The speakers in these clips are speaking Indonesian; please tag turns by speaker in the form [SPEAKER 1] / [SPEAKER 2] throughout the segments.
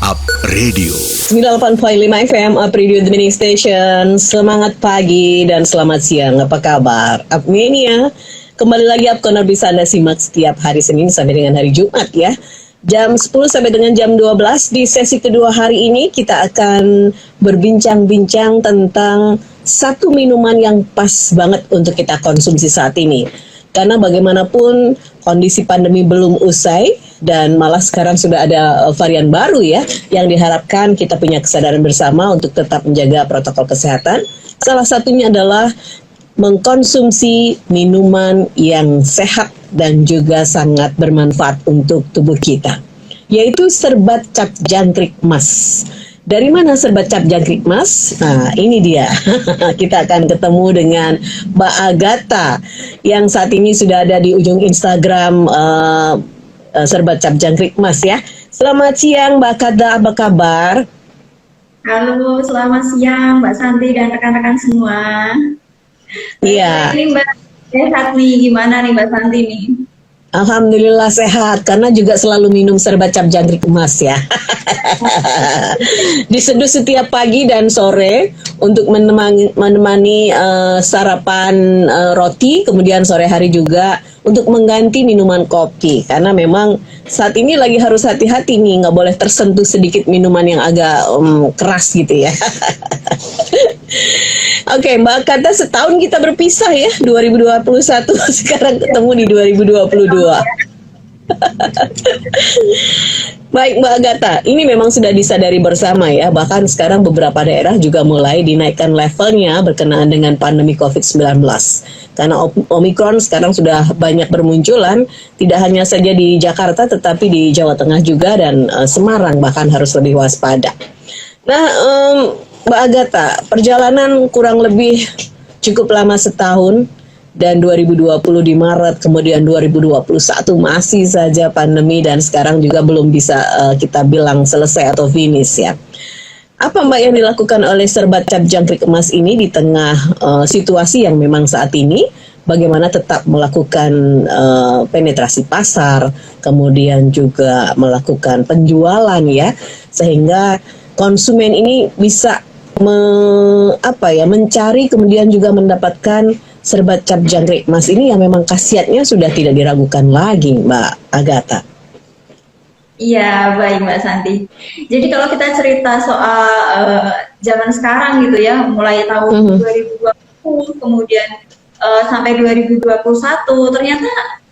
[SPEAKER 1] Up Radio
[SPEAKER 2] 98.5 FM Up Radio The Mini Station. Semangat pagi dan selamat siang. Apa kabar Up Mania? Kembali lagi Up Corner bisa Anda simak setiap hari Senin sampai dengan hari Jumat ya. Jam 10 sampai dengan jam 12. Di sesi kedua hari ini kita akan berbincang-bincang tentang satu minuman yang pas banget untuk kita konsumsi saat ini. Karena bagaimanapun kondisi pandemi belum usai dan malah sekarang sudah ada varian baru ya, yang diharapkan kita punya kesadaran bersama untuk tetap menjaga protokol kesehatan. Salah satunya adalah mengkonsumsi minuman yang sehat dan juga sangat bermanfaat untuk tubuh kita, yaitu serbat cap jangkrik emas. Dari mana serbat cap jangkrik emas? Nah, ini dia. Kita akan ketemu dengan Mbak Agatha yang saat ini sudah ada di ujung Instagram serbat cap jangkrik emas ya. Selamat siang Mbak Agatha, apa kabar?
[SPEAKER 3] Halo, selamat siang Mbak Santi dan rekan-rekan semua.
[SPEAKER 2] Iya.
[SPEAKER 3] Ini Mbak sehat nih, gimana nih Mbak Santi nih?
[SPEAKER 2] Alhamdulillah sehat, karena juga selalu minum serbat cap jangkrik emas ya. Diseduh setiap pagi dan sore untuk menemani sarapan roti, kemudian sore hari juga untuk mengganti minuman kopi. Karena memang saat ini lagi harus hati-hati nih, nggak boleh tersentuh sedikit minuman yang agak keras gitu ya. Oke, Mbak Agatha, setahun kita berpisah ya, 2021, sekarang ketemu di 2022. Baik Mbak Agatha, ini memang sudah disadari bersama ya, bahkan sekarang beberapa daerah juga mulai dinaikkan levelnya berkenaan dengan pandemi COVID-19. Karena Omikron sekarang sudah banyak bermunculan, tidak hanya saja di Jakarta tetapi di Jawa Tengah juga dan Semarang bahkan harus lebih waspada. Nah, Mbak Agatha, perjalanan kurang lebih cukup lama setahun, dan 2020 di Maret, kemudian 2021 masih saja pandemi dan sekarang juga belum bisa kita bilang selesai atau finish ya. Apa Mbak yang dilakukan oleh serbat cap jangkrik emas ini di tengah situasi yang memang saat ini? Bagaimana tetap melakukan penetrasi pasar, kemudian juga melakukan penjualan ya, sehingga konsumen ini bisa mencari kemudian juga mendapatkan serbat cap jangkrik emas ini yang memang khasiatnya sudah tidak diragukan lagi, Mbak Agatha.
[SPEAKER 3] Iya, baik Mbak Santi. Jadi kalau kita cerita soal zaman sekarang gitu ya, mulai tahun 2020 kemudian sampai 2021, ternyata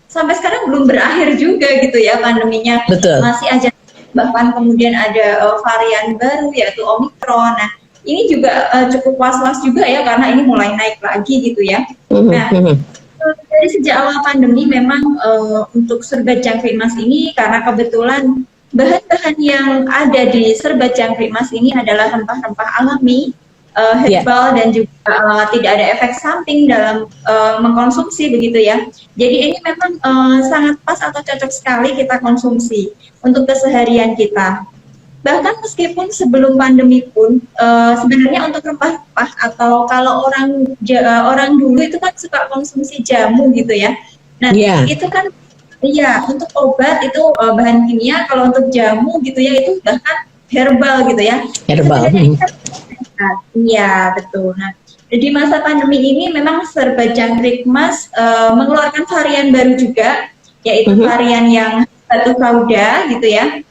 [SPEAKER 3] sampai sekarang belum berakhir juga gitu ya pandeminya.
[SPEAKER 2] Betul.
[SPEAKER 3] Masih aja, bahkan kemudian ada varian baru yaitu Omikron. Nah, ini juga cukup was-was juga ya, karena ini mulai naik lagi gitu ya. Nah, dari sejak awal pandemi memang untuk serbat jangkrik emas ini, karena kebetulan bahan-bahan yang ada di serbat jangkrik emas ini adalah rempah-rempah alami, herbal, dan juga tidak ada efek samping dalam mengkonsumsi begitu ya. Jadi ini memang sangat pas atau cocok sekali kita konsumsi untuk keseharian kita. Bahkan meskipun sebelum pandemi pun sebenarnya untuk rempah-rempah, atau kalau orang dulu itu kan suka konsumsi jamu gitu ya. Nah, itu kan untuk obat itu bahan kimia, kalau untuk jamu gitu ya itu bahkan herbal gitu ya.
[SPEAKER 2] Herbal.
[SPEAKER 3] Iya, betul. Nah, di masa pandemi ini memang serbat jangkrik emas mengeluarkan varian baru juga, yaitu varian yang batu sauda gitu ya.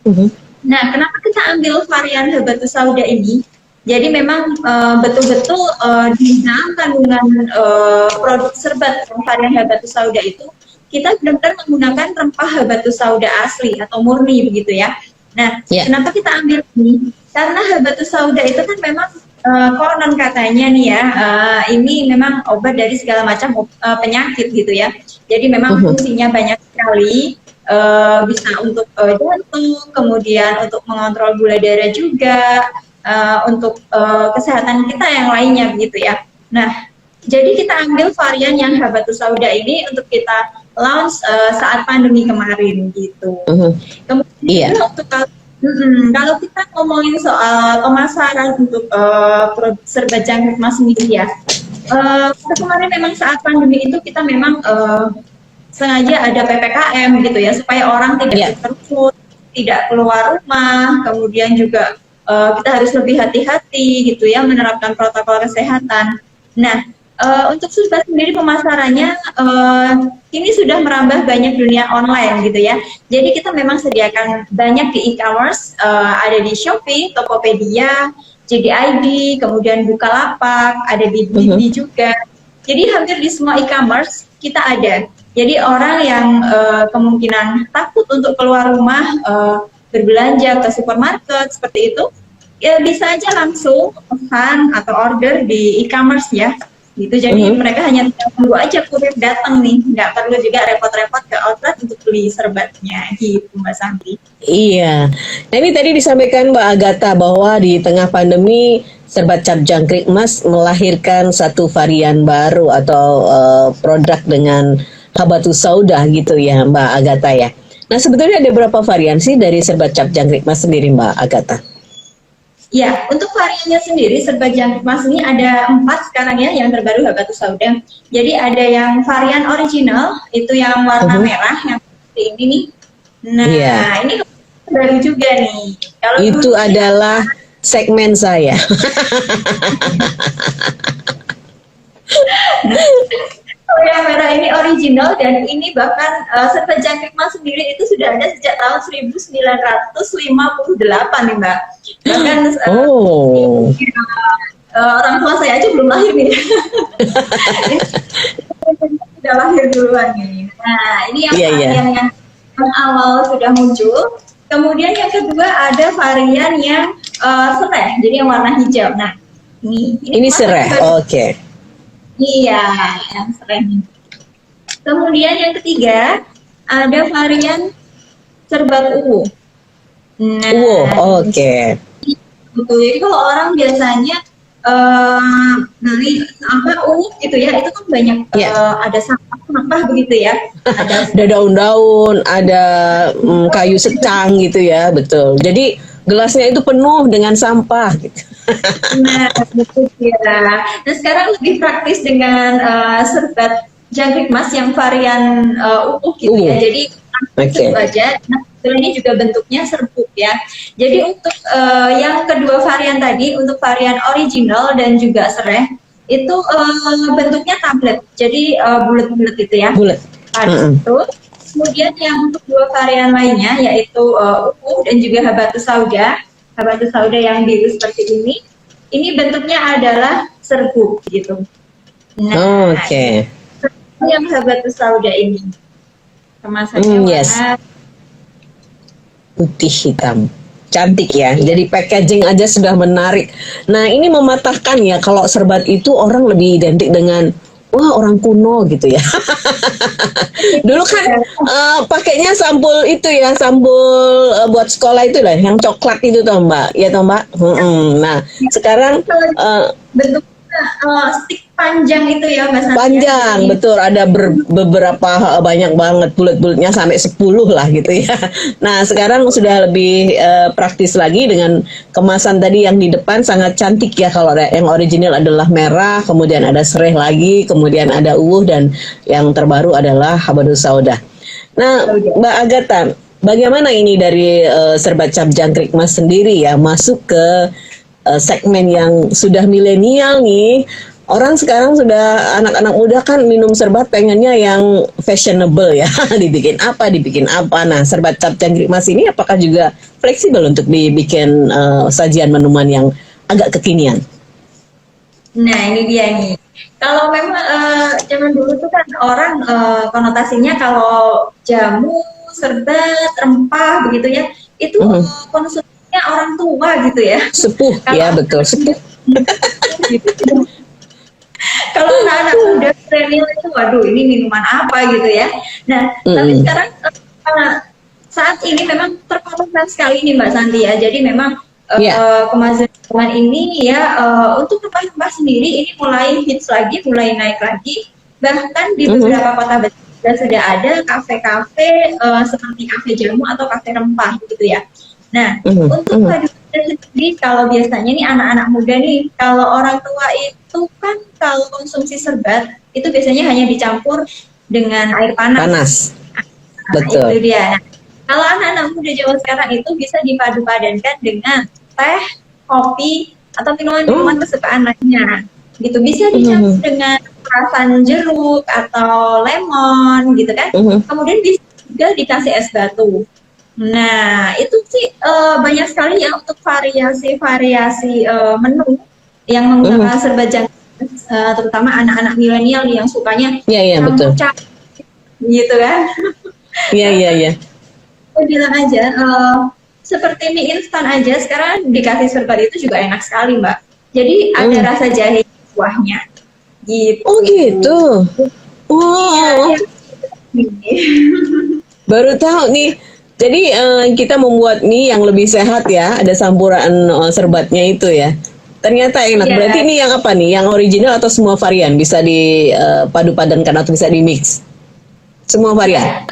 [SPEAKER 3] Nah, kenapa kita ambil varian habatus sauda ini? Jadi memang betul-betul di dalam kandungan produk serbat varian habatus sauda itu, kita benar-benar menggunakan rempah habatus sauda asli atau murni begitu ya. Nah, kenapa kita ambil ini? Karena habatus sauda itu kan memang konon katanya nih ya, ini memang obat dari segala macam penyakit gitu ya. Jadi memang fungsinya banyak sekali. Bisa untuk jantung, kemudian untuk mengontrol gula darah juga, untuk kesehatan kita yang lainnya begitu ya. Nah, jadi kita ambil varian yang habatus sauda ini untuk kita launch saat pandemi kemarin gitu. Kemudian untuk kalau kita ngomongin soal pemasaran untuk produk serbat jangkrik emas sendiri ya, kemarin memang saat pandemi itu kita memang sengaja ada PPKM gitu ya, supaya orang tidak berkerumun, tidak keluar rumah, kemudian juga kita harus lebih hati-hati gitu ya menerapkan protokol kesehatan. Nah, untuk Surbat sendiri pemasarannya ini sudah merambah banyak dunia online gitu ya. Jadi kita memang sediakan banyak di e-commerce, ada di Shopee, Tokopedia, JDID, kemudian Bukalapak, ada di Blibli juga. Jadi hampir di semua e-commerce kita ada. Jadi orang yang kemungkinan takut untuk keluar rumah berbelanja ke supermarket seperti itu, ya bisa aja langsung pesan atau order di e-commerce ya. Gitu. Jadi mereka hanya tunggu aja kurir datang nih, nggak perlu juga repot-repot ke outlet untuk beli serbatnya gitu Mbak Santi.
[SPEAKER 2] Iya. Nah ini tadi disampaikan Mbak Agatha bahwa di tengah pandemi Serbat Cap Jangkrik Mas melahirkan satu varian baru atau produk dengan habatus sauda gitu ya Mbak Agatha ya. Nah sebetulnya ada berapa varian sih dari Serbat Cap Jangkrik Mas sendiri Mbak Agatha?
[SPEAKER 3] Ya, untuk variannya sendiri serbat jangkrik Mas ini ada 4 sekarang ya, yang terbaru habatus sauda. Jadi ada yang varian original, itu yang warna merah, yang seperti ini nih. Nah, ini baru juga nih. Kalau
[SPEAKER 2] itu adalah segmen saya.
[SPEAKER 3] Oh yang merah ini original dan ini bahkan serbat jangkrik Mas sendiri itu sudah ada sejak tahun 1958 nih Mbak. Bahkan orang tua saya aja belum lahir nih. Sudah lahir duluan nih. Nah ini yang varian yang awal sudah muncul. Kemudian yang kedua ada varian yang serai, jadi yang warna hijau. Nah ini serai,
[SPEAKER 2] oke.
[SPEAKER 3] Iya, yang sering. Kemudian yang ketiga ada varian serbat ungu.
[SPEAKER 2] Nah, oke.
[SPEAKER 3] Jadi kalau orang biasanya beli ungu gitu ya, itu kan banyak ada sampah begitu ya.
[SPEAKER 2] Ada daun-daun, ada kayu secang gitu ya, betul. Jadi gelasnya itu penuh dengan sampah gitu.
[SPEAKER 3] Nah, betul ya. Nah, sekarang lebih praktis dengan serbat jangkrik Mas yang varian utuh gitu ya. Jadi langsung aja. Nah, ini juga bentuknya serbuk ya. Jadi untuk yang kedua varian tadi, untuk varian original dan juga serai, itu bentuknya tablet. Jadi bulat-bulat gitu ya. Bulat. Kemudian yang untuk dua varian lainnya yaitu utuh dan juga habatus sauda. Habatus sauda yang biru seperti ini bentuknya adalah serbuk gitu. Nah, yang habatus sauda ini kemasannya warna
[SPEAKER 2] putih hitam, cantik ya. Jadi packaging aja sudah menarik. Nah ini mematahkan ya kalau serbat itu orang lebih identik dengan wah orang kuno gitu ya. Dulu kan pakainya sambal itu ya, sambal buat sekolah itu lah, yang coklat itu toh Mbak, ya toh Mbak. Nah sekarang
[SPEAKER 3] bentuknya stick panjang itu ya Mas.
[SPEAKER 2] Panjang, betul. Ada beberapa banyak banget bulat-bulatnya sampai 10 lah gitu ya. Nah sekarang sudah lebih praktis lagi dengan kemasan tadi yang di depan sangat cantik ya. Kalau yang original adalah merah, kemudian ada serai lagi, kemudian ada ungu dan yang terbaru adalah habatus sauda. Nah Mbak Agatha, bagaimana ini dari serbat cap jangkrik Mas sendiri ya masuk ke segmen yang sudah milenial nih? Orang sekarang sudah anak-anak muda kan minum serbat pengennya yang fashionable ya, dibikin apa. Nah serbat cap jangkrik Mas ini apakah juga fleksibel untuk dibikin sajian minuman yang agak kekinian?
[SPEAKER 3] Nah ini dia nih. Kalau memang zaman dulu tuh kan orang konotasinya kalau jamu, serbat, rempah begitu ya, itu konsumsinya orang tua gitu ya.
[SPEAKER 2] Sepuh, ya betul, sepuh.
[SPEAKER 3] Kalau anak-anak muda milenial itu, waduh ini minuman apa gitu ya. Nah, tapi sekarang saat ini memang terkontrol sekali nih Mbak Santi ya. Jadi memang kemasan ini ya untuk rempah-rempah sendiri ini mulai hits lagi, mulai naik lagi. Bahkan di beberapa kota besar sudah ada kafe-kafe seperti kafe jamu atau kafe rempah gitu ya. Nah, untuk sendiri kalau biasanya nih anak-anak muda nih, kalau orang tua itu kan kalau konsumsi serbat itu biasanya hanya dicampur dengan air panas.
[SPEAKER 2] Betul.
[SPEAKER 3] Itu dia. Nah, Kalau anak-anak muda zaman sekarang itu bisa dipadu-padankan dengan teh, kopi, atau minuman-minuman kesukaan lainnya. Gitu bisa dicampur dengan perasan jeruk atau lemon gitu kan. Kemudian bisa juga dikasih es batu. Nah, itu sih banyak sekali ya untuk variasi-variasi menu yang menggunakan serba jangkrik, terutama anak-anak milenial yang sukanya
[SPEAKER 2] Iya, betul.
[SPEAKER 3] Gitu kan.
[SPEAKER 2] Iya.
[SPEAKER 3] Saya bilang aja, seperti mie instan aja sekarang dikasih serba itu juga enak sekali, Mbak. Jadi ada rasa jahe kuahnya. Gitu.
[SPEAKER 2] Oh gitu. Wow.
[SPEAKER 3] Iya.
[SPEAKER 2] Baru tahu nih. Jadi kita membuat mie yang lebih sehat ya. Ada campuran serbatnya itu ya. Ternyata enak.
[SPEAKER 3] Iya.
[SPEAKER 2] Berarti ini yang apa nih? Yang original atau semua varian bisa dipadu-padankan atau bisa di-mix? Semua varian?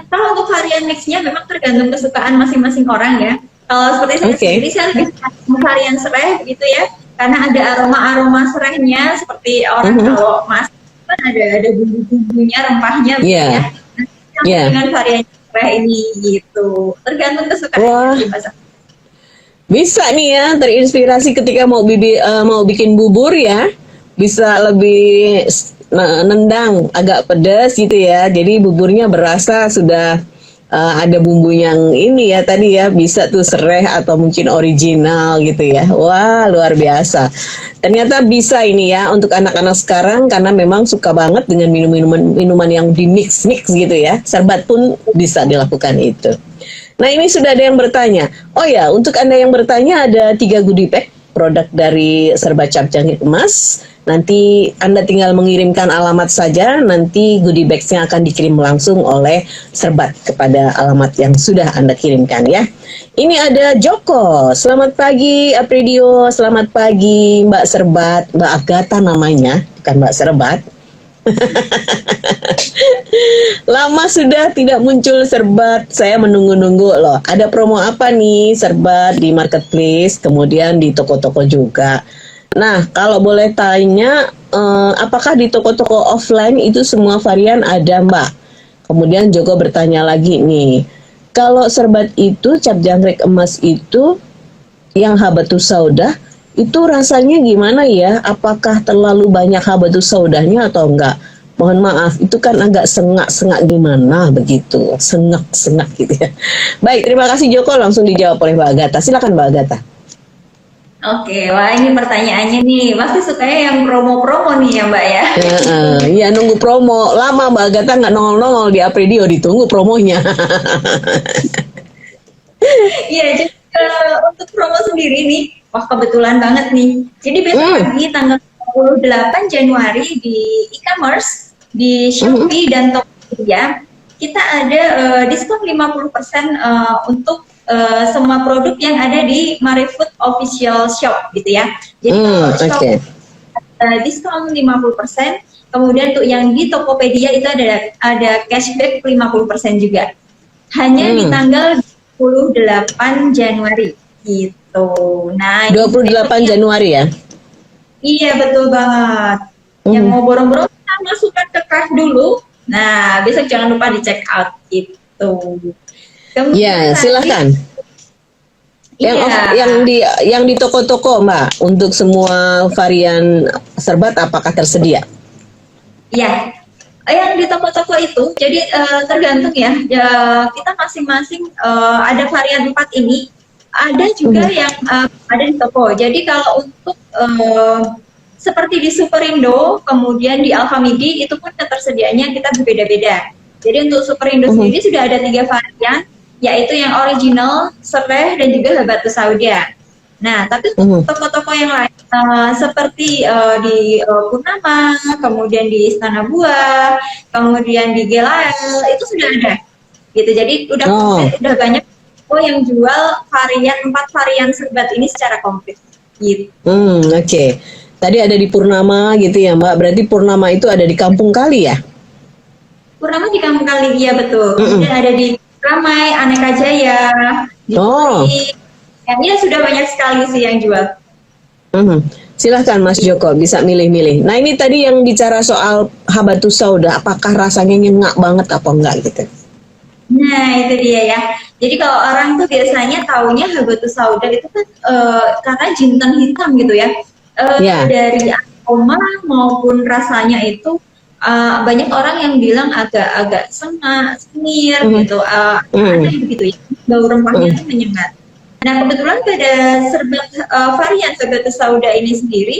[SPEAKER 3] Kalau untuk varian mixnya memang tergantung kesukaan masing-masing orang ya. Kalau seperti saya sendiri, saya lebih suka varian serai gitu ya. Karena ada aroma-aroma serainya seperti orang kalau masak kan ada bumbu-bumbunya, rempahnya gitu ya. Dengan varian serai ini gitu. Tergantung kesukaan sih.
[SPEAKER 2] Bisa nih ya, terinspirasi ketika mau bikin bubur ya, bisa lebih nendang, agak pedas gitu ya. Jadi buburnya berasa sudah ada bumbu yang ini ya tadi ya, bisa tuh serai atau mungkin original gitu ya. Wah, luar biasa. Ternyata bisa ini ya untuk anak-anak sekarang karena memang suka banget dengan minuman yang di mix gitu ya. Serbat pun bisa dilakukan itu. Nah ini sudah ada yang bertanya. Oh ya, untuk Anda yang bertanya ada 3 goodie bag produk dari Serba Cap Jangkrik Emas. Nanti Anda tinggal mengirimkan alamat saja, nanti goodie bags-nya akan dikirim langsung oleh Serbat kepada alamat yang sudah Anda kirimkan ya. Ini ada Joko. Selamat pagi Apridio, selamat pagi Mbak Serbat, Mbak Agatha namanya, bukan Mbak Serbat. Lama sudah tidak muncul Serbat, saya menunggu-nunggu loh. Ada promo apa nih Serbat di marketplace, kemudian di toko-toko juga. Nah, kalau boleh tanya, apakah di toko-toko offline itu semua varian ada Mbak? Kemudian Joko bertanya lagi nih, kalau Serbat itu, cap jangkrik emas itu, yang habatus sauda, itu rasanya gimana ya? Apakah terlalu banyak habatus saudanya atau enggak? Mohon maaf, itu kan agak sengak-sengak gimana begitu, sengak-sengak gitu ya. Baik, terima kasih Joko, langsung dijawab oleh Mbak Agatha. Silakan Mbak Agatha.
[SPEAKER 3] Oke, wah ini pertanyaannya nih, pasti sukanya yang promo-promo nih ya Mbak ya.
[SPEAKER 2] Iya, nunggu promo. Lama Mbak Agatha nggak nongol-nongol di Apridio, ditunggu promonya.
[SPEAKER 3] Iya, jadi untuk promo sendiri nih, wah kebetulan banget nih. Jadi besok pagi tanggal 28 Januari di e-commerce, di Shopee dan Tokopedia, kita ada diskon 50% untuk semua produk yang ada di Marifood Official Shop gitu ya. Jadi shop diskon 50%, kemudian untuk yang di Tokopedia itu ada cashback 50% juga. Hanya di tanggal 28 Januari gitu. Nah,
[SPEAKER 2] 28 Januari ya?
[SPEAKER 3] Iya betul banget. Yang mau borong-borong masukkan ke cart dulu. Nah, besok jangan lupa di check out gitu.
[SPEAKER 2] Ya, silakan. Yang di toko-toko Mbak, untuk semua varian Serbat apakah tersedia?
[SPEAKER 3] Iya. Yang di toko-toko itu, jadi tergantung ya. Kita masing-masing ada varian 4 ini. Ada juga yang ada di toko. Jadi kalau untuk seperti di Superindo, kemudian di Alfamidi itu pun ketersediaannya kita berbeda-beda. Jadi untuk Superindo sendiri sudah ada 3 varian, yaitu yang original, serai, dan juga habatus sauda. Nah, tapi untuk toko-toko yang lain seperti di Purnama, kemudian di Istana Buah, kemudian di Gelael itu sudah ada. Gitu. Jadi udah banyak yang jual varian 4 varian Serbat ini secara komplit. Gitu.
[SPEAKER 2] Oke. Tadi ada di Purnama gitu ya Mbak. Berarti Purnama itu ada di Kampung Kali ya?
[SPEAKER 3] Purnama di Kampung Kali, iya betul. Kemudian ada di Ramai, Aneka Jaya, di ya sudah banyak sekali sih yang jual.
[SPEAKER 2] Silahkan Mas Joko, bisa milih-milih. Nah ini tadi yang bicara soal habatus sauda, apakah rasanya nyenyak banget apa enggak gitu?
[SPEAKER 3] Nah, itu dia ya. Jadi kalau orang tuh biasanya taunya habatus sauda itu kan karena jinten hitam gitu ya.
[SPEAKER 2] Ya.
[SPEAKER 3] Dari aroma maupun rasanya itu banyak orang yang bilang agak-agak semir
[SPEAKER 2] Mhm.
[SPEAKER 3] gitu. Ada
[SPEAKER 2] Mhm.
[SPEAKER 3] yang begitu ya. Bau rempahnya
[SPEAKER 2] Mhm.
[SPEAKER 3] itu menyengat. Nah, kebetulan pada serbat varian habatus sauda ini sendiri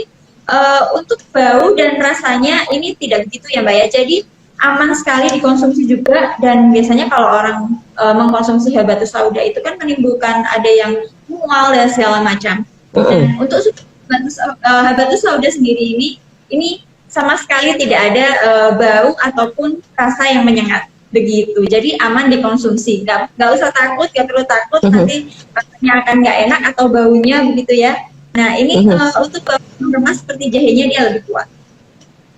[SPEAKER 3] untuk bau dan rasanya ini tidak begitu ya Mbak ya. Jadi aman sekali dikonsumsi juga dan biasanya kalau orang mengkonsumsi habatus sauda itu kan menimbulkan ada yang mual dan segala macam.
[SPEAKER 2] Mhm.
[SPEAKER 3] Dan untuk habatus sauda sendiri ini sama sekali tidak ada bau ataupun rasa yang menyengat begitu. Jadi aman dikonsumsi. Nggak usah takut, nggak perlu takut
[SPEAKER 2] Mhm.
[SPEAKER 3] nanti rasanya akan nggak enak atau baunya begitu ya. Nah ini
[SPEAKER 2] Mhm.
[SPEAKER 3] untuk bau remas seperti jahenya dia lebih kuat.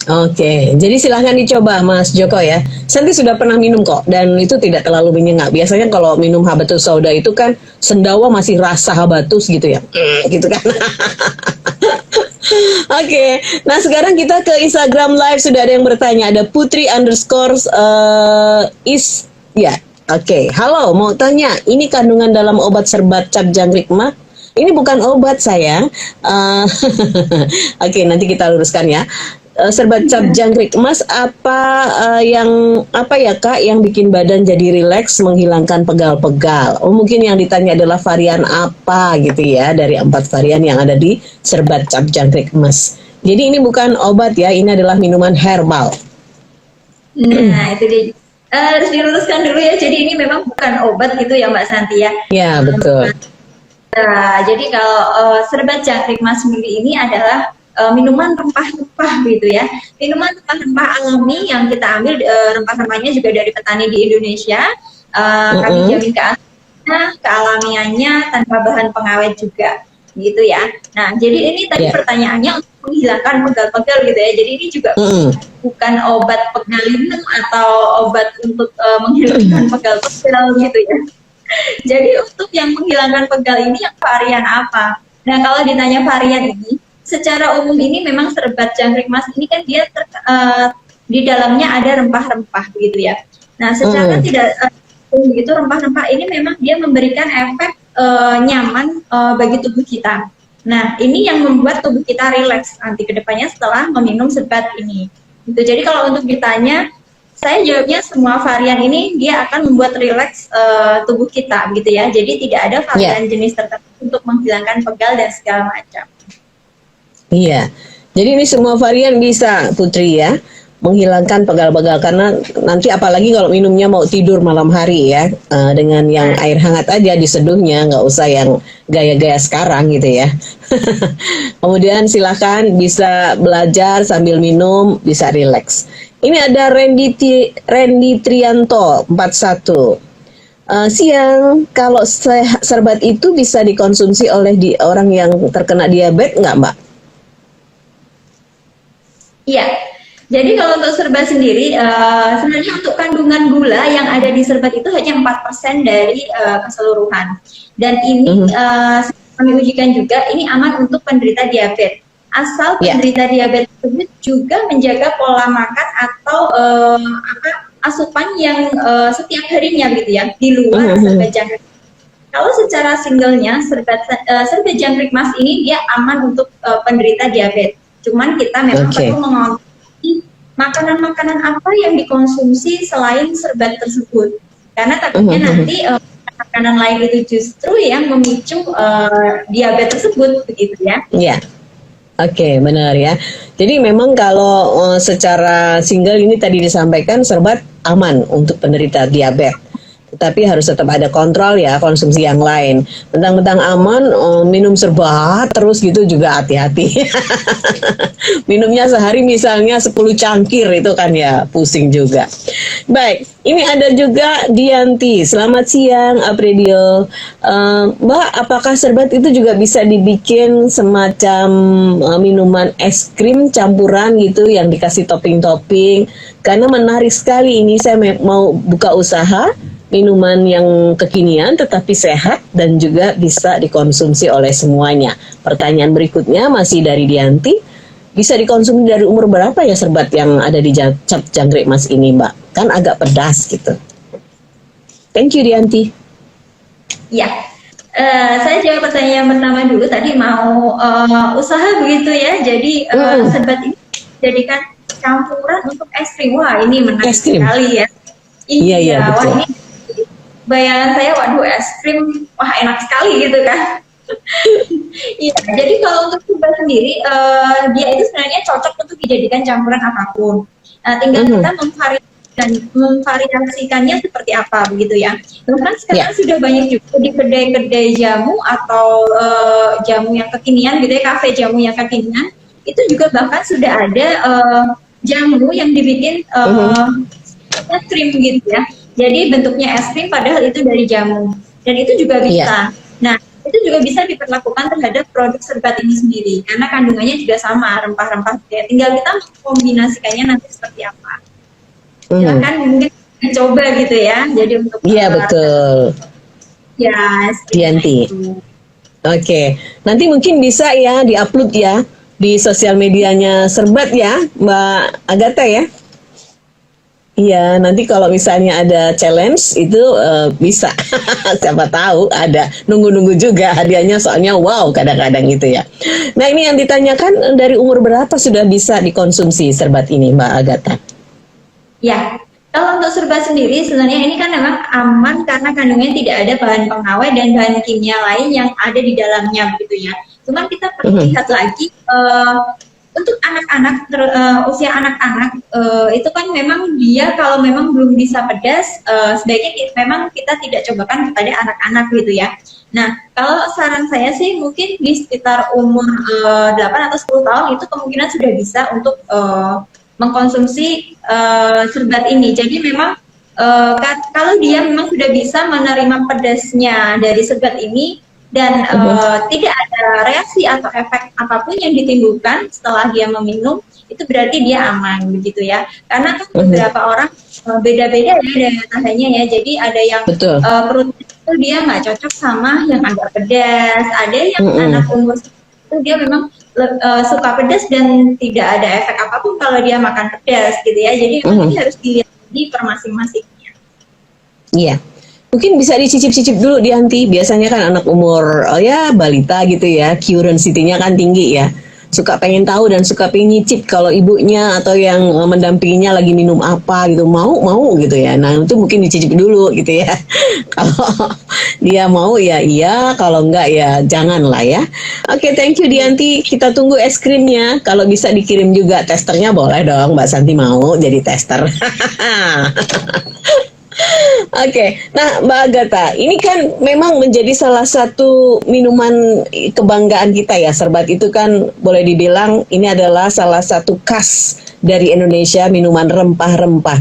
[SPEAKER 2] Oke, jadi silahkan dicoba Mas Joko ya. Santi sudah pernah minum kok, dan itu tidak terlalu menyengat. Biasanya kalau minum habatus sauda itu kan sendawa masih rasa habatus gitu ya, gitu kan. Oke, nah sekarang kita ke Instagram Live, sudah ada yang bertanya. Ada Putri underscore is ya. Oke, halo, mau tanya, ini kandungan dalam obat serbat cap jangkrik mah? Ini bukan obat sayang. Oke, nanti kita luruskan ya. Serbat cap jangkrik emas apa yang apa ya Kak yang bikin badan jadi rileks, menghilangkan pegal-pegal. Oh mungkin yang ditanya adalah varian apa gitu ya dari 4 varian yang ada di serbat cap jangkrik emas. Jadi ini bukan obat ya, ini adalah minuman herbal.
[SPEAKER 3] Nah itu dia. Harus diluruskan dulu ya. Jadi ini memang bukan obat gitu ya Mbak Santi ya.
[SPEAKER 2] Ya betul.
[SPEAKER 3] Nah, jadi kalau serbat jangkrik mas sendiri ini adalah minuman rempah-rempah gitu ya. Minuman rempah-rempah alami yang kita ambil rempah-rempahnya juga dari petani di Indonesia. Kami
[SPEAKER 2] Mm-mm.
[SPEAKER 3] jamin kealamiannya tanpa bahan pengawet juga gitu ya. Nah, jadi ini tadi
[SPEAKER 2] Ya.
[SPEAKER 3] pertanyaannya untuk menghilangkan pegal-pegal gitu ya. Jadi ini juga
[SPEAKER 2] Mm-mm.
[SPEAKER 3] bukan obat pegalinu atau obat untuk menghilangkan pegal-pegal gitu ya. Jadi untuk yang menghilangkan pegal ini yang varian apa? Nah kalau ditanya varian ini, secara umum ini memang serbat jangkrik mas ini kan dia di dalamnya ada rempah-rempah gitu ya. Nah secara tidak begitu rempah-rempah ini memang dia memberikan efek nyaman bagi tubuh kita. Nah ini yang membuat tubuh kita rileks nanti kedepannya setelah meminum serbat ini. Gitu. Jadi kalau untuk ditanya saya jawabnya semua varian ini dia akan membuat rileks tubuh kita gitu ya. Jadi tidak ada varian jenis tertentu untuk menghilangkan pegal dan segala macam.
[SPEAKER 2] Iya. Jadi ini semua varian bisa Putri ya menghilangkan pegal-pegal karena nanti apalagi kalau minumnya mau tidur malam hari ya dengan yang air hangat aja diseduhnya, nggak usah yang gaya-gaya sekarang gitu ya. Kemudian silahkan bisa belajar sambil minum, bisa rileks. Ini ada Randy Trianto 41. Siang, kalau serbat itu bisa dikonsumsi oleh orang yang terkena diabetes nggak Mbak?
[SPEAKER 3] Iya, jadi kalau untuk serbat sendiri, sebenarnya untuk kandungan gula yang ada di serbat itu hanya 4% dari keseluruhan. Dan ini kami ujikan juga, ini aman untuk penderita diabetes. Asal penderita diabetes tersebut juga menjaga pola makan atau asupan yang setiap harinya gitu ya, di luar serbat jangkrik. Kalau secara singlenya, serbat jangkrik mas ini dia aman untuk penderita diabetes. Cuman kita memang perlu mengonsumsi makanan-makanan apa yang dikonsumsi selain serbat tersebut. Karena takutnya nanti makanan lain itu justru yang memicu diabetes tersebut, begitu ya.
[SPEAKER 2] Iya. Oke, benar ya. Jadi memang kalau secara single ini tadi disampaikan serbat aman untuk penderita diabetes. Tapi harus tetap ada kontrol ya konsumsi yang lain. Mentang-mentang aman minum serbat terus gitu juga hati-hati. Minumnya sehari misalnya 10 cangkir itu kan ya pusing juga. Baik, ini ada juga Dianti. Selamat siang Apredio. Mbak, apakah serbat itu juga bisa dibikin semacam minuman es krim campuran gitu yang dikasih topping-topping? Karena menarik sekali ini, saya mau buka usaha minuman yang kekinian tetapi sehat dan juga bisa dikonsumsi oleh semuanya. Pertanyaan berikutnya masih dari Dianti, bisa dikonsumsi dari umur berapa ya serbat yang ada di cap jangkrik mas ini Mbak? Kan agak pedas gitu. Thank you Dianti.
[SPEAKER 3] Ya, saya jawab pertanyaan yang pertama dulu. Tadi mau usaha begitu ya. Jadi serbat ini jadikan campuran untuk es krim. Wah, ini menarik
[SPEAKER 2] Es krim.
[SPEAKER 3] sekali ya.
[SPEAKER 2] Iya,
[SPEAKER 3] Wah
[SPEAKER 2] betul.
[SPEAKER 3] ini bayangan saya, waduh es krim, wah enak sekali gitu kan. Iya, jadi kalau untuk serbat sendiri, dia itu sebenarnya cocok untuk dijadikan campuran apapun. Nah, tinggal kita memvariasikannya seperti apa begitu ya. Bahkan sekarang sudah banyak juga di kedai-kedai jamu atau jamu yang kekinian gitu ya, kafe jamu yang kekinian, itu juga bahkan sudah ada jamu yang dibikin es krim gitu ya. Jadi bentuknya es krim padahal itu dari jamu. Dan itu juga bisa. Nah, itu juga bisa diperlakukan terhadap produk serbat ini sendiri karena kandungannya juga sama, rempah-rempah. Tinggal kita mengkombinasikannya nanti seperti apa. Silakan mungkin coba gitu ya. Jadi untuk
[SPEAKER 2] betul.
[SPEAKER 3] Ya,
[SPEAKER 2] Dianti. Oke, nanti mungkin bisa ya diupload ya di sosial medianya Serbat ya, Mbak Agatha ya. Iya, nanti kalau misalnya ada challenge itu bisa. Siapa tahu ada nunggu-nunggu juga hadiahnya soalnya wow kadang-kadang gitu ya. Nah, ini yang ditanyakan dari umur berapa sudah bisa dikonsumsi Serbat ini Mbak Agatha?
[SPEAKER 3] Ya, kalau untuk serbat sendiri sebenarnya ini kan memang aman karena kandungannya tidak ada bahan pengawet dan bahan kimia lain yang ada di dalamnya begitu ya. Cuman kita perlu lihat lagi untuk anak-anak, usia anak-anak itu kan memang dia kalau memang belum bisa pedas, sebaiknya memang kita tidak cobakan kepada anak-anak gitu ya. Nah, kalau saran saya sih mungkin di sekitar umur 8 atau 10 tahun itu kemungkinan sudah bisa untuk mengkonsumsi serbat ini. Jadi memang kalau dia memang sudah bisa menerima pedasnya dari serbat ini dan tidak ada reaksi atau efek apapun yang ditimbulkan setelah dia meminum, itu berarti dia aman begitu ya. Karena kan beberapa orang beda-beda ya daya tahannya ya. Jadi ada yang perut itu dia nggak cocok sama yang agak pedas, ada yang anak umur itu dia memang suka pedas dan tidak ada efek apapun kalau dia makan pedas gitu ya. Jadi ini harus dilihat di per masing-masingnya.
[SPEAKER 2] Iya. Mungkin bisa dicicip-cicip dulu Dianti. Biasanya kan anak umur ya balita gitu ya, curiosity-nya kan tinggi ya. Suka pengen tahu dan suka pengen nyicip kalau ibunya atau yang mendampinginya lagi minum apa gitu, mau gitu ya. Nah, itu mungkin dicicip dulu gitu ya. Kalau dia mau ya iya, kalau enggak ya jangan lah ya. Oke, thank you Dianti. Kita tunggu es krimnya. Kalau bisa dikirim juga testernya boleh dong. Mbak Santi mau jadi tester. Oke, nah Mbak Agatha, ini kan memang menjadi salah satu minuman kebanggaan kita ya. Serbat itu kan boleh dibilang ini adalah salah satu khas dari Indonesia, minuman rempah-rempah.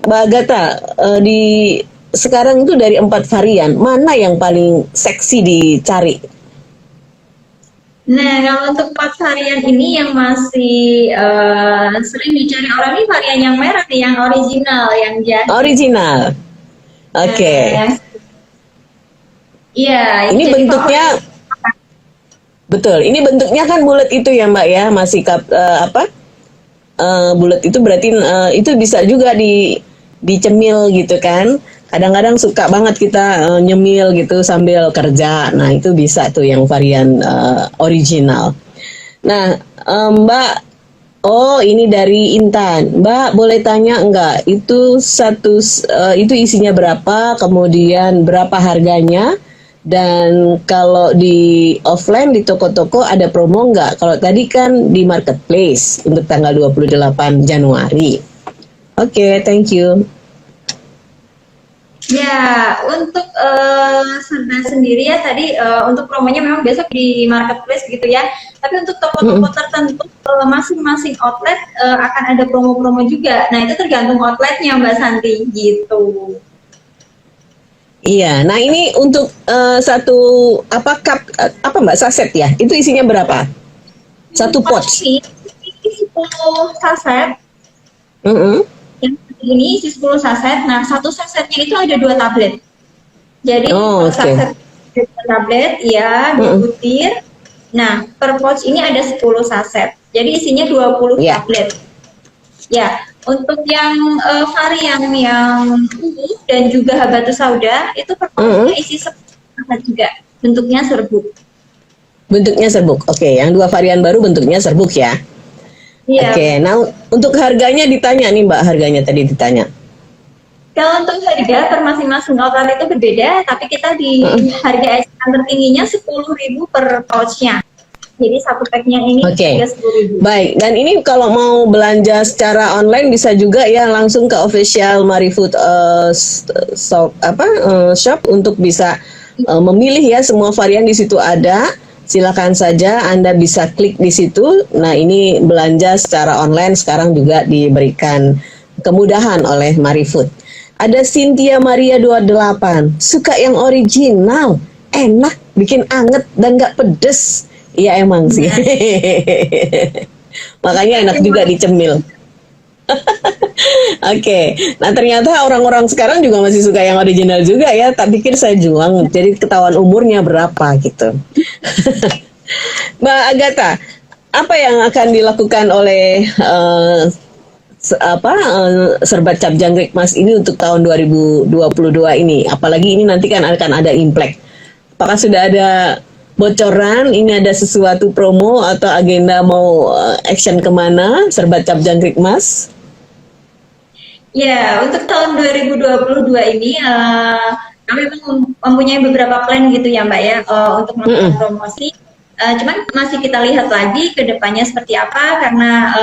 [SPEAKER 2] Mbak Agatha, di sekarang itu dari 4 varian, mana yang paling seksi dicari?
[SPEAKER 3] Nah, kalau untuk 4 varian ini yang masih sering dicari orang ini varian yang merah nih, yang original, yang jahe.
[SPEAKER 2] Original, oke.
[SPEAKER 3] Iya.
[SPEAKER 2] Ini bentuknya, betul. Ini bentuknya kan bulat itu ya Mbak ya, masih bulat itu berarti itu bisa juga dicemil gitu kan. Kadang-kadang suka banget kita nyemil gitu sambil kerja. Nah, itu bisa tuh yang varian original. Nah, Mbak, ini dari Intan. Mbak, boleh tanya enggak? Itu itu isinya berapa? Kemudian berapa harganya? Dan kalau di offline di toko-toko ada promo enggak? Kalau tadi kan di marketplace untuk tanggal 28 Januari. Oke, thank you.
[SPEAKER 3] Ya, untuk serbat sendiri ya tadi untuk promonya memang besok di marketplace gitu ya. Tapi untuk toko-toko tertentu masing-masing outlet akan ada promo-promo juga. Nah, itu tergantung outletnya Mbak Santi gitu.
[SPEAKER 2] Iya, nah ini untuk satu cup Mbak saset ya? Itu isinya berapa? Satu pouch.
[SPEAKER 3] Ini 10 saset. Yang ini isi 10 saset. Nah, satu sasetnya itu ada 2 tablet. Jadi saset 2 tablet, ya, 2 butir. Nah, per pouch ini ada 10 saset. Jadi isinya 20 tablet. Ya, Untuk yang varian yang ungu dan juga habatus sauda itu perpaduannya isi serbuk juga, bentuknya serbuk.
[SPEAKER 2] Bentuknya serbuk. Oke, yang dua varian baru bentuknya serbuk ya.
[SPEAKER 3] Iya.
[SPEAKER 2] Oke, nah untuk harganya ditanya nih Mbak, harganya tadi ditanya.
[SPEAKER 3] Kalau untuk harga per masing-masing outlet itu berbeda, tapi kita di harga eceran tertingginya 10.000 per pouchnya. Jadi satu packnya ini
[SPEAKER 2] Oke,
[SPEAKER 3] harga 10.000.
[SPEAKER 2] baik. Dan ini kalau mau belanja secara online bisa juga ya langsung ke official Marifood shop untuk bisa memilih ya, semua varian di situ ada. Silakan saja Anda bisa klik di situ. Nah, ini belanja secara online sekarang juga diberikan kemudahan oleh Marifood. Ada Cynthia Maria 28, suka yang original, enak, bikin anget dan gak pedes. Iya emang sih. Makanya enak juga dicemil. Oke, nah ternyata orang-orang sekarang juga masih suka yang original juga ya. Tak pikir saya juang, jadi ketahuan umurnya berapa gitu. Mbak Agatha, apa yang akan dilakukan oleh Serbat Cap Jangkrik Mas ini untuk tahun 2022 ini? Apalagi ini nanti kan akan ada Imlek. Apakah sudah ada bocoran, ini ada sesuatu promo atau agenda mau action kemana Serbat Cap Jangkrik Mas?
[SPEAKER 3] Ya, untuk tahun 2022 ini kami mempunyai beberapa plan gitu ya Mbak ya, untuk melakukan promosi. Cuman masih kita lihat lagi ke depannya seperti apa, karena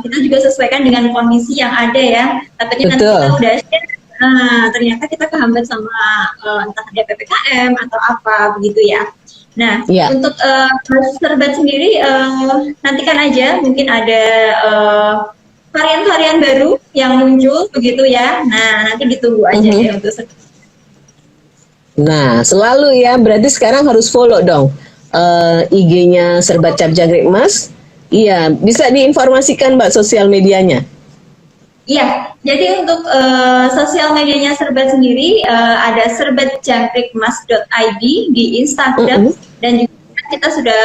[SPEAKER 3] kita juga sesuaikan dengan kondisi yang ada ya. Takutnya nanti kita udah share, ternyata kita kehambat sama entah ada PPKM atau apa begitu ya. Nah, untuk Serbat sendiri nantikan aja, mungkin ada varian-varian baru yang muncul begitu ya. Nah, nanti ditunggu aja ya untuk
[SPEAKER 2] Nah, selalu ya, berarti sekarang harus follow dong IG-nya Serbat Cap Jangkrik Mas. Iya, bisa diinformasikan Mbak sosial medianya.
[SPEAKER 3] Iya, jadi untuk sosial medianya Serbat sendiri ada serbatjangkrikmas.id di Instagram dan juga kita sudah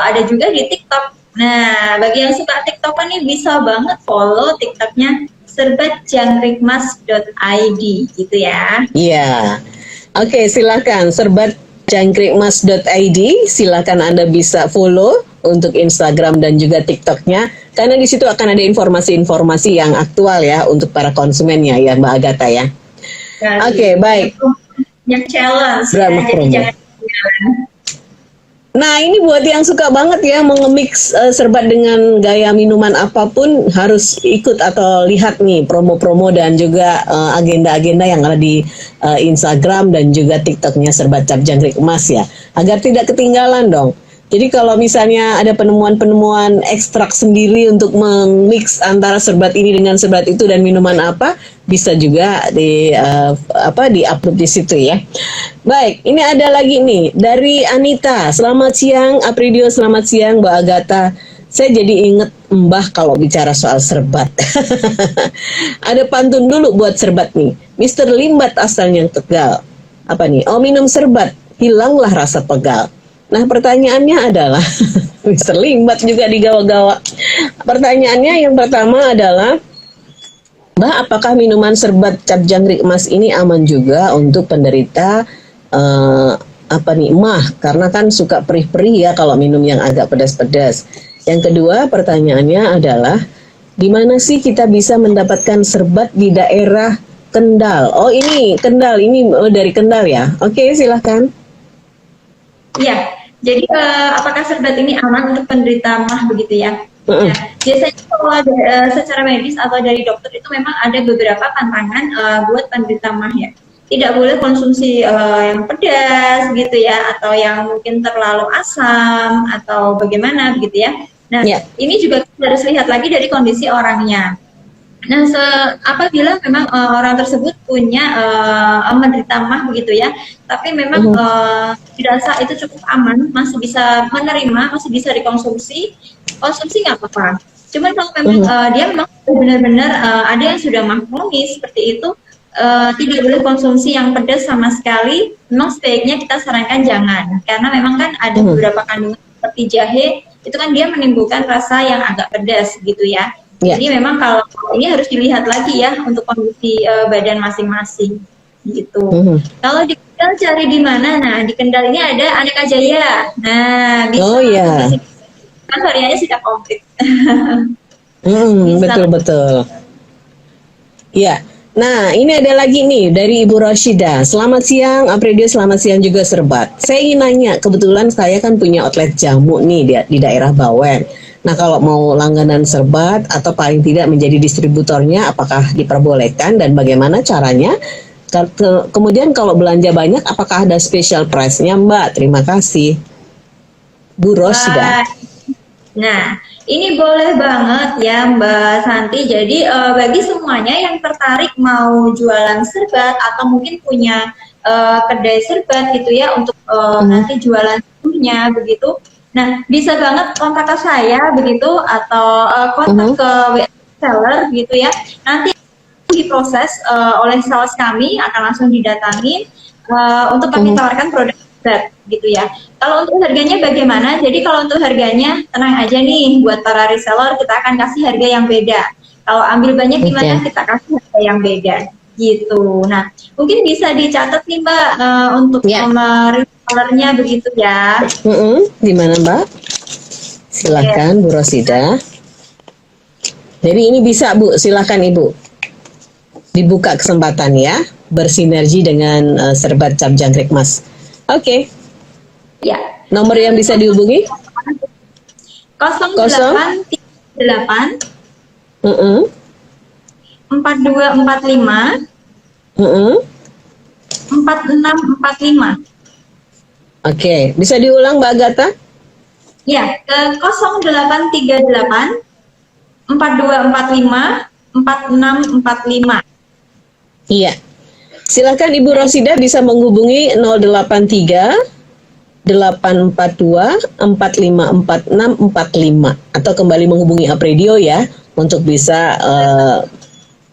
[SPEAKER 3] ada juga di TikTok. Nah, bagi yang suka TikTok nih bisa banget follow TikToknya serbatjangkrikmas.id gitu ya.
[SPEAKER 2] Iya, oke, silakan serbatjangkrikmas.id, silakan Anda bisa follow untuk Instagram dan juga TikToknya, karena di situ akan ada informasi-informasi yang aktual ya untuk para konsumennya ya Mbak Agatha ya. Oke, baik.
[SPEAKER 3] Yang challenge ya, jadi jangan ketinggalan.
[SPEAKER 2] Nah, ini buat yang suka banget ya mengemix serbat dengan gaya minuman apapun, harus ikut atau lihat nih promo-promo dan juga agenda-agenda yang ada di Instagram dan juga TikToknya Serbat Cap Jangkrik Mas ya, agar tidak ketinggalan dong. Jadi kalau misalnya ada penemuan-penemuan ekstrak sendiri untuk memix antara serbat ini dengan serbat itu dan minuman apa, bisa juga di-upload di situ ya. Baik, ini ada lagi nih dari Anita. Selamat siang Apridio, selamat siang Mbak Agatha. Saya jadi inget Mbah kalau bicara soal serbat. Ada pantun dulu buat serbat nih. Mr. Limbat asalnya Tegal. Apa nih? Oh, minum serbat, hilanglah rasa pegal. Nah, pertanyaannya adalah Mr. Limbat juga digawa-gawa. Pertanyaannya yang pertama adalah, Mbak, apakah minuman Serbat Cap Jangkrik Mas ini aman juga untuk penderita mah? Karena kan suka perih-perih ya kalau minum yang agak pedas-pedas. Yang kedua, pertanyaannya adalah, di mana sih kita bisa mendapatkan serbat di daerah Kendal? Oh, ini Kendal, ini dari Kendal ya. Oke, silahkan.
[SPEAKER 3] Iya, jadi apakah serbat ini aman untuk penderita MAH begitu ya? Nah, biasanya kalau secara medis atau dari dokter itu memang ada beberapa pantangan buat penderita MAH ya. Tidak boleh konsumsi yang pedas gitu ya, atau yang mungkin terlalu asam atau bagaimana begitu ya. Nah, ini juga harus lihat lagi dari kondisi orangnya. Nah, apabila memang orang tersebut punya menderita MAH begitu ya, tapi memang dirasa itu cukup aman, masih bisa menerima, masih bisa dikonsumsi, konsumsi nggak apa-apa. Cuman kalau memang dia memang benar-benar ada yang sudah MAH kronis seperti itu, tidak boleh konsumsi yang pedas sama sekali. Memang sebaiknya kita sarankan jangan, karena memang kan ada beberapa kandungan seperti jahe, itu kan dia menimbulkan rasa yang agak pedas gitu ya.
[SPEAKER 2] Ya.
[SPEAKER 3] Jadi memang kalau ini harus dilihat lagi ya untuk kondisi badan masing-masing gitu. Kalau di Kendal cari di mana? Nah, di Kendal ini ada Aneka Jaya. Nah, bisa
[SPEAKER 2] Oh
[SPEAKER 3] langsung di
[SPEAKER 2] ya.
[SPEAKER 3] sini. Kan variannya sudah komplit. Bisa.
[SPEAKER 2] Betul-betul. Ya. Nah, ini ada lagi nih dari Ibu Roshida. Selamat siang, Apredio. Selamat siang juga, Serbat. Saya ingin nanya, kebetulan saya kan punya outlet jamu nih di daerah Bawen. Nah, kalau mau langganan Serbat atau paling tidak menjadi distributornya, apakah diperbolehkan dan bagaimana caranya? Kemudian kalau belanja banyak, apakah ada special price-nya, Mbak? Terima kasih. Bu Roshida.
[SPEAKER 3] Wah, nah, ini boleh banget ya Mbak Santi. Jadi bagi semuanya yang tertarik mau jualan serbat atau mungkin punya kedai serbat gitu ya untuk nanti jualan punya begitu. Nah, bisa banget kontak ke saya begitu atau kontak ke WA seller gitu ya. Nanti diproses oleh sales kami akan langsung didatangin untuk kami tawarkan produk serbat gitu ya. Kalau untuk harganya bagaimana? Jadi kalau untuk harganya tenang aja nih, buat para reseller kita akan kasih harga yang beda. Kalau ambil banyak gimana kita kasih harga yang beda gitu. Nah, mungkin bisa dicatat nih Mbak untuk nomor resellernya begitu ya.
[SPEAKER 2] Di mana Mbak? Silakan Bu Rosida. Jadi ini bisa Bu, silakan Ibu. Dibuka kesempatan ya, bersinergi dengan Serbat Cap Jangkrik Mas. Oke.
[SPEAKER 3] Ya.
[SPEAKER 2] Nomor yang bisa dihubungi?
[SPEAKER 3] 0838 4245 4645.
[SPEAKER 2] Oke, bisa diulang Mbak Agatha?
[SPEAKER 3] Ya, ke 0838 4245 4645.
[SPEAKER 2] Iya. Silakan Ibu Rosida bisa menghubungi 083 842 454645 atau kembali menghubungi Apredio ya untuk bisa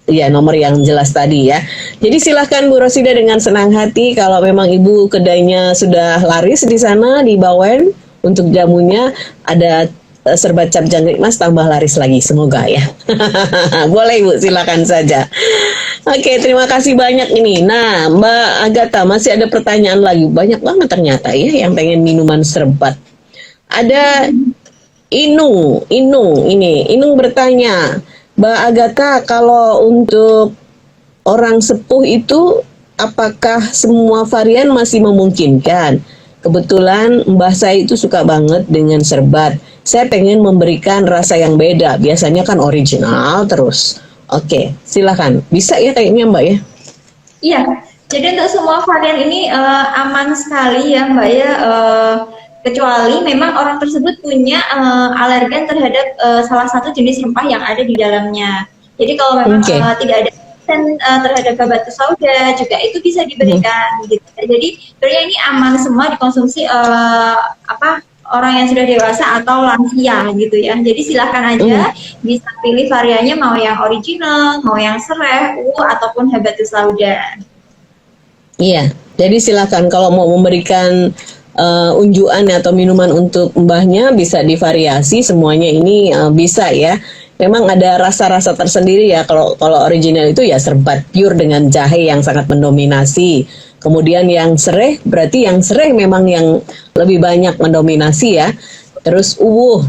[SPEAKER 2] ya nomor yang jelas tadi ya. Jadi silahkan Bu Rosida dengan senang hati kalau memang Ibu kedainya sudah laris di sana di Bawen untuk jamunya ada Serbat Cap Jangkrik Mas tambah laris lagi semoga ya. Boleh Ibu silakan saja. Oke, terima kasih banyak ini. Nah, Mbak Agatha masih ada pertanyaan lagi. Banyak banget ternyata ya yang pengen minuman serbat. Ada Inung bertanya, Mbak Agatha kalau untuk orang sepuh itu apakah semua varian masih memungkinkan? Kebetulan Mbah saya itu suka banget dengan serbat. Saya pengen memberikan rasa yang beda. Biasanya kan original terus. Oke, silakan. Bisa ya kayaknya Mbak ya?
[SPEAKER 3] Iya, jadi untuk semua varian ini aman sekali ya Mbak ya. Kecuali memang orang tersebut punya alergen terhadap salah satu jenis rempah yang ada di dalamnya. Jadi kalau memang tidak ada terhadap batu sauda juga itu bisa diberikan gitu. Jadi sebenarnya ini aman semua dikonsumsi orang yang sudah dewasa atau lansia gitu ya. Jadi silahkan aja bisa pilih variannya mau yang original, mau yang serai, ataupun habatus sauda.
[SPEAKER 2] Iya, jadi silakan kalau mau memberikan unjuan atau minuman untuk mbahnya bisa divariasi semuanya ini bisa ya. Memang ada rasa-rasa tersendiri ya kalau original itu ya serbat pure dengan jahe yang sangat mendominasi. Kemudian yang sereh berarti yang sereh memang yang lebih banyak mendominasi ya. Terus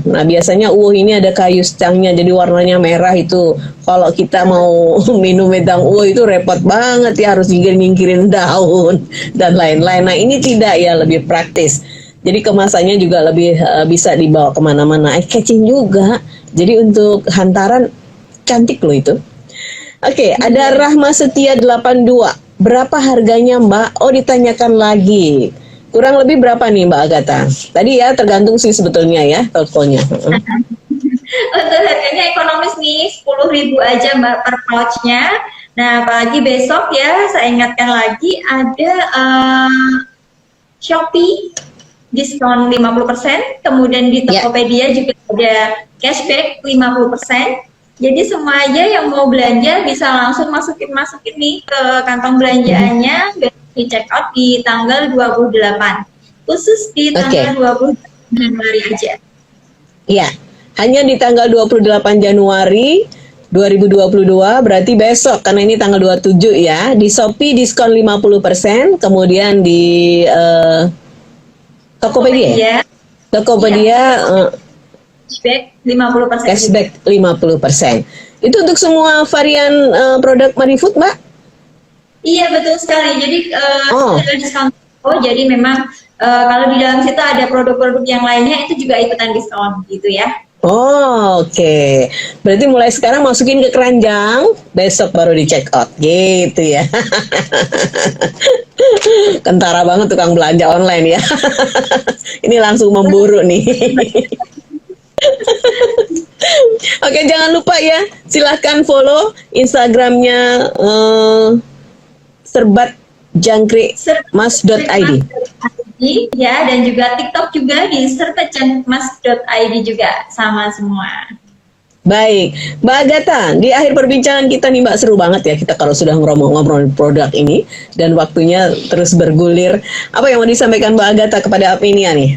[SPEAKER 2] nah biasanya ini ada kayu secangnya jadi warnanya merah itu. Kalau kita mau minum wedang itu repot banget ya harus nyingkirin daun dan lain-lain. Nah ini tidak ya lebih praktis. Jadi kemasannya juga lebih bisa dibawa kemana-mana. Catching juga. Jadi untuk hantaran cantik loh itu. Oke, ada Rahma Setia 82. Berapa harganya Mbak? Oh ditanyakan lagi. Kurang lebih berapa nih Mbak Agatha? Tadi ya tergantung sih sebetulnya ya totalnya.
[SPEAKER 3] Untuk harganya ekonomis nih 10.000 aja Mbak per pouchnya. Nah apalagi besok ya saya ingatkan lagi ada Shopee diskon 50%, kemudian di Tokopedia juga ada cashback 50%. Jadi semua aja yang mau belanja bisa langsung masukin nih ke kantong belanjaannya di check out di tanggal 28. Khusus di tanggal 20 Januari aja.
[SPEAKER 2] Iya. hanya di tanggal 28 Januari 2022, berarti besok, karena ini tanggal 27 ya. Di Shopee diskon 50%, kemudian di Tokopedia ya? Tokopedia
[SPEAKER 3] cashback 50%.
[SPEAKER 2] cashback 50%. Itu untuk semua varian produk Marifood, Mbak?
[SPEAKER 3] Iya, betul sekali. Jadi ada diskon. Jadi memang kalau di dalam situ ada produk-produk yang lainnya itu juga ikutan diskon gitu ya.
[SPEAKER 2] Oke. Berarti mulai sekarang masukin ke keranjang, besok baru di check out gitu ya. Kentara banget tukang belanja online ya. Ini langsung memburu nih. Oke, jangan lupa ya, silahkan follow Instagramnya serbatjangkrikmas.id
[SPEAKER 3] ya, dan juga TikTok juga di serbatjangkrikmas.id juga sama semua.
[SPEAKER 2] Baik, Mbak Agatha, di akhir perbincangan kita nih Mbak, seru banget ya kita kalau sudah ngobrol produk ini dan waktunya terus bergulir. Apa yang mau disampaikan Mbak Agatha kepada Apenia nih?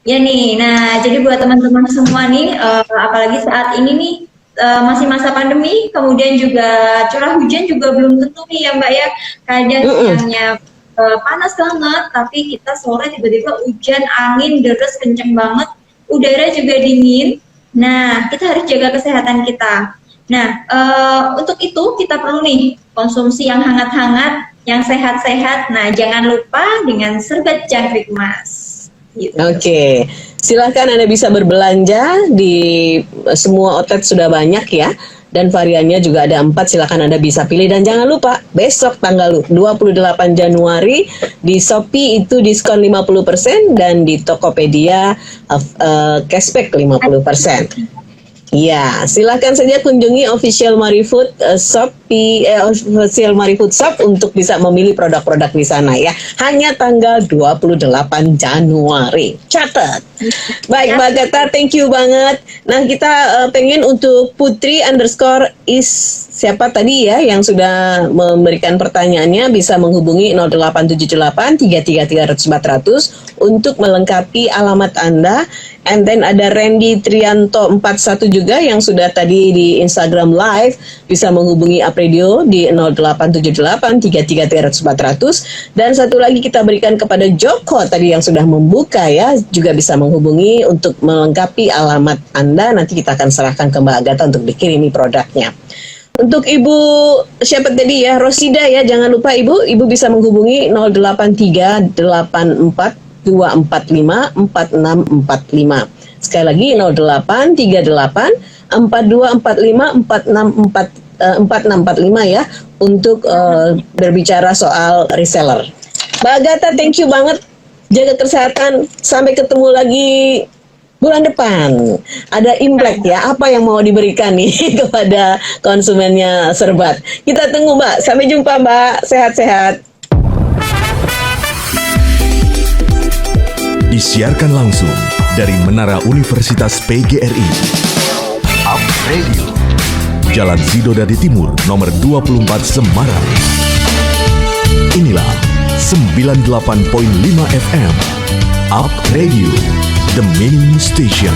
[SPEAKER 3] Ya nih, nah jadi buat teman-teman semua nih, apalagi saat ini nih masih masa pandemi, kemudian juga curah hujan juga belum tentu nih ya Mbak ya. Kadang siangnya panas banget, tapi kita sore tiba-tiba hujan, angin, deres kenceng banget, udara juga dingin. Nah, kita harus jaga kesehatan kita. Nah, untuk itu kita perlu nih konsumsi yang hangat-hangat, yang sehat-sehat. Nah, jangan lupa dengan Serbat Jangkrik Mas. Gitu.
[SPEAKER 2] Oke, silahkan Anda bisa berbelanja di semua outlet, sudah banyak ya, dan variannya juga ada 4, silahkan Anda bisa pilih. Dan jangan lupa besok tanggal 28 Januari di Shopee itu diskon 50% dan di Tokopedia cashback 50%. Ya, silahkan saja kunjungi official Marifood official Marifood Shop untuk bisa memilih produk-produk di sana ya. Hanya tanggal 28 Januari. Catat. Baik, Mbak Agatha, thank you banget. Nah, kita pengen untuk Putri_is siapa tadi ya yang sudah memberikan pertanyaannya bisa menghubungi 0878 333 400 untuk melengkapi alamat Anda. And then ada Randy Trianto 41 juga yang sudah tadi di Instagram Live, bisa menghubungi Apredio di 0878 333 400. Dan satu lagi kita berikan kepada Joko tadi yang sudah membuka ya, juga bisa menghubungi untuk melengkapi alamat Anda. Nanti kita akan serahkan ke Mbak Agatha untuk dikirimi produknya. Untuk Ibu siapa tadi ya, Rosida ya, jangan lupa Ibu bisa menghubungi 083 84 245 4645. Sekali lagi 0838 4245 4645 ya untuk berbicara soal reseller. Mbak Agatha, thank you banget. Jaga kesehatan. Sampai ketemu lagi bulan depan. Ada Imlek ya. Apa yang mau diberikan nih kepada konsumennya Serbat? Kita tunggu Mbak. Sampai jumpa Mbak. Sehat-sehat.
[SPEAKER 1] Disiarkan langsung dari Menara Universitas PGRI. Up Radio. Jalan Sidodadi Timur, nomor 24 Semarang. Inilah 98.5 FM. Up Radio, the main station.